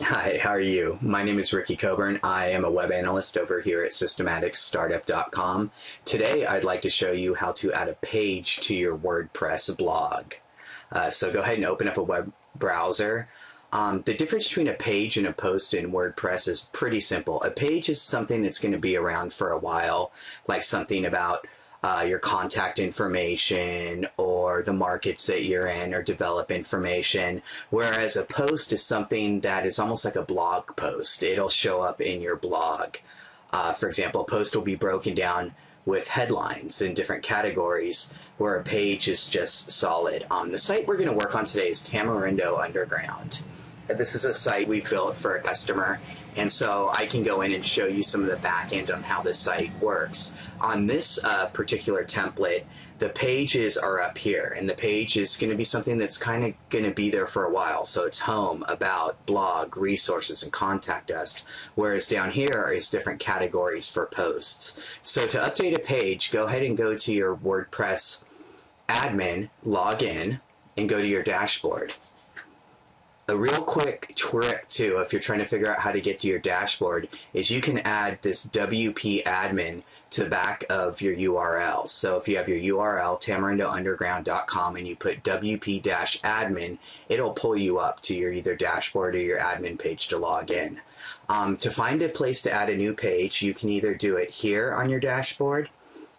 Hi, how are you? My name is Ricky Coburn. I am a web analyst over here at systematicstartup.com. Today, I'd like to show you how to add a page to your WordPress blog. So go ahead and open up a web browser. The difference between a page and a post in WordPress is pretty simple. A page is something that's going to be around for a while, like something about your contact information or the markets that you're in or develop information, whereas a post is something that is almost like a blog post. It'll show up in your blog. For example, a post will be broken down with headlines in different categories, where a page is just solid. The site we're going to work on today is Tamarindo Underground. This is a site we built for a customer, and so I can go in and show you some of the back end on how this site works. On this particular template, the pages are up here, and the page is going to be something that's kind of going to be there for a while. So it's home, about, blog, resources, and contact us, whereas down here is different categories for posts. So to update a page, go ahead and go to your WordPress admin, log in, and go to your dashboard. A real quick trick too, if you're trying to figure out how to get to your dashboard, is you can add this WP admin to the back of your URL. So if you have your URL, tamarindounderground.com, and you put WP-admin, it'll pull you up to your either dashboard or your admin page to log in. To find a place to add a new page, you can either do it here on your dashboard,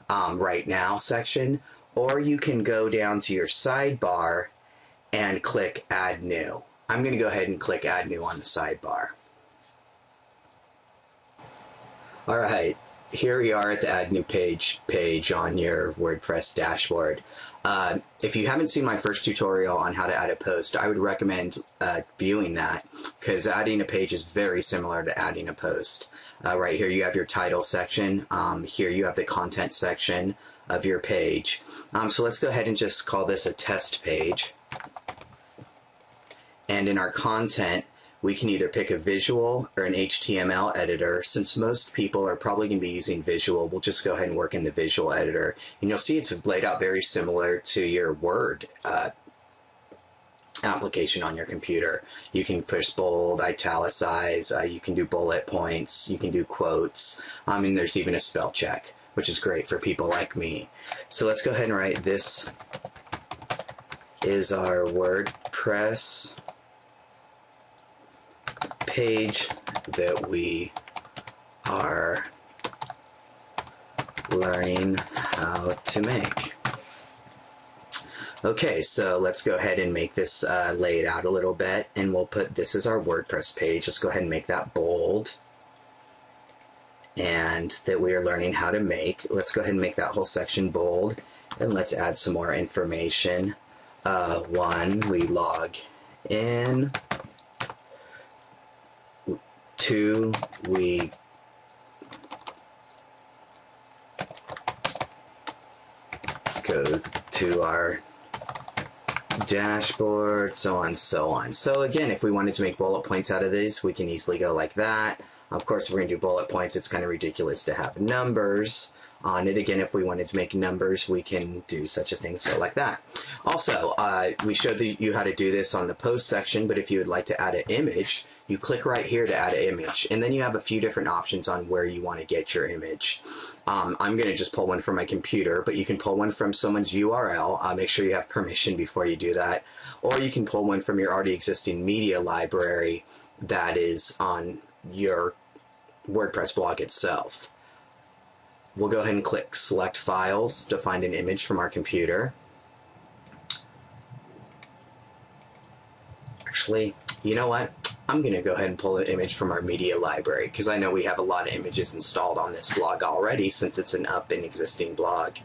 right now section, or you can go down to your sidebar and click Add New. I'm going to go ahead and click Add New on the sidebar. All right, here we are at the Add New page on your WordPress dashboard. If you haven't seen my first tutorial on how to add a post, I would recommend viewing that, because adding a page is very similar to adding a post. Right here you have your title section. Here you have the content section of your page. So let's go ahead and just call this a test page. And in our content, we can either pick a visual or an HTML editor. Since most people are probably going to be using visual, we'll just go ahead and work in the visual editor. And you'll see it's laid out very similar to your Word application on your computer. You can push bold, italicize, you can do bullet points, you can do quotes, and there's even a spell check, which is great for people like me. So let's go ahead and write, this is our WordPress page that we are learning how to make. Okay, so let's go ahead and make this laid out a little bit, and we'll put, this is our WordPress page. Let's go ahead and make that bold, and that we are learning how to make. Let's go ahead and make that whole section bold, and let's add some more information. 1, we log in. 2, we go to our dashboard, so on, so on. So again, if we wanted to make bullet points out of these, we can easily go like that. Of course, if we're going to do bullet points, it's kind of ridiculous to have numbers on it. Again, if we wanted to make numbers, we can do such a thing, so like that. Also, we showed you how to do this on the post section, but if you would like to add an image, you click right here to add an image, and then you have a few different options on where you want to get your image. I'm going to just pull one from my computer, but you can pull one from someone's URL. Make sure you have permission before you do that. Or you can pull one from your already existing media library that is on your WordPress blog itself. We'll go ahead and click Select Files to find an image from our computer. Actually, you know what? I'm going to go ahead and pull an image from our media library, because I know we have a lot of images installed on this blog already, since it's an up and existing blog.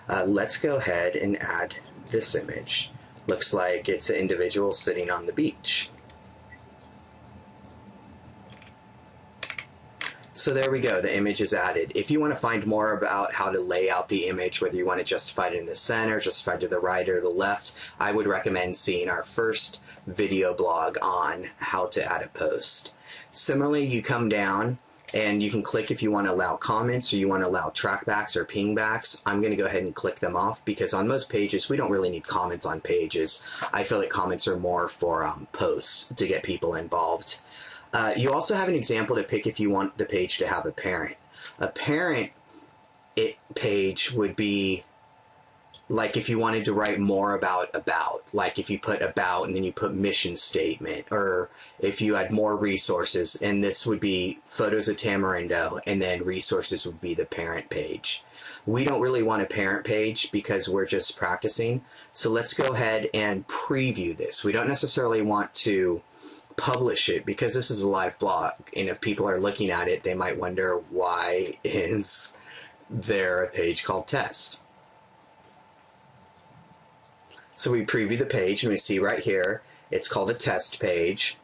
Let's go ahead and add this image. Looks like it's an individual sitting on the beach. So there we go, the image is added. If you want to find more about how to lay out the image, whether you want to justify it in the center, justify it to the right or the left, I would recommend seeing our first video blog on how to add a post. Similarly, you come down and you can click if you want to allow comments or you want to allow trackbacks or pingbacks. I'm going to go ahead and click them off, because on most pages we don't really need comments on pages. I feel like comments are more for posts to get people involved. You also have an example to pick if you want the page to have a parent. A parent page would be like if you wanted to write more about, like if you put about and then you put mission statement, or if you had more resources, and this would be photos of Tamarindo, and then resources would be the parent page. We don't really want a parent page because we're just practicing. So let's go ahead and preview this. We don't necessarily want to publish it because this is a live blog, and if people are looking at it, they might wonder, why is there a page called test? So we preview the page and we see right here, it's called a test page.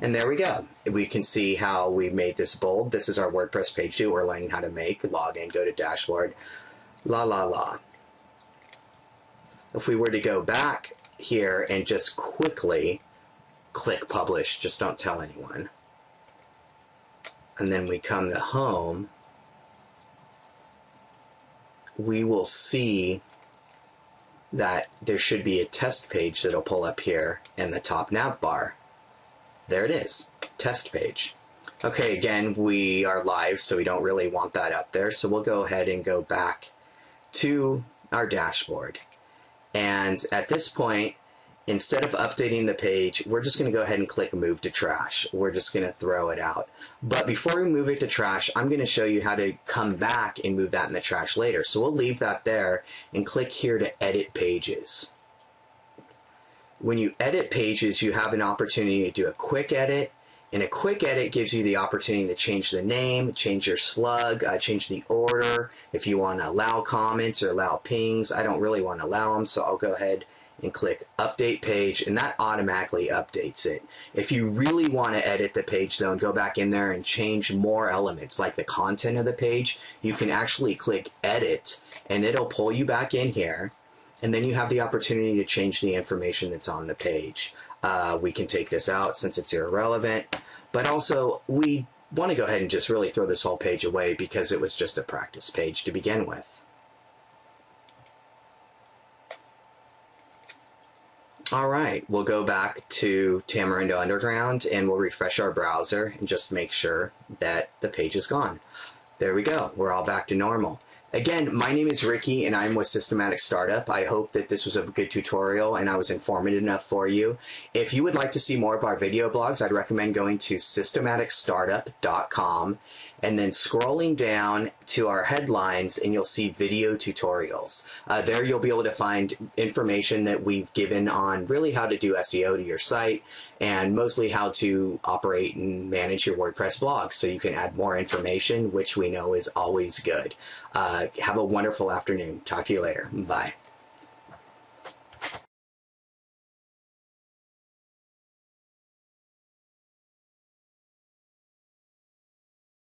And there we go. We can see how we made this bold. This is our WordPress page too. We're learning how to make, log in, go to dashboard, la la la. If we were to go back here and just quickly click publish, just don't tell anyone. And then we come to home, we will see that there should be a test page that'll pull up here in the top nav bar. There it is, test page. Okay, again, we are live, so we don't really want that up there. So we'll go ahead and go back to our dashboard. And at this point, instead of updating the page, we're just going to go ahead and click move to trash. We're just going to throw it out. But before we move it to trash, I'm going to show you how to come back and move that in the trash later. So we'll leave that there and click here to edit pages. When you edit pages, you have an opportunity to do a quick edit. And a quick edit gives you the opportunity to change the name, change your slug, change the order. If you want to allow comments or allow pings, I don't really want to allow them, so I'll go ahead and click update page, and that automatically updates it. If you really want to edit the page though and go back in there and change more elements like the content of the page, you can actually click edit and it'll pull you back in here, and then you have the opportunity to change the information that's on the page. We can take this out since it's irrelevant, but also we want to go ahead and just really throw this whole page away because it was just a practice page to begin with. All right, we'll go back to Tamarindo Underground and we'll refresh our browser and just make sure that the page is gone. There we go, we're all back to normal. Again, my name is Ricky and I'm with Systematic Startup. I hope that this was a good tutorial and I was informative enough for you. If you would like to see more of our video blogs, I'd recommend going to systematicstartup.com and then scrolling down to our headlines and you'll see video tutorials. There you'll be able to find information that we've given on really how to do SEO to your site and mostly how to operate and manage your WordPress blog so you can add more information, which we know is always good. Have a wonderful afternoon. Talk to you later. Bye.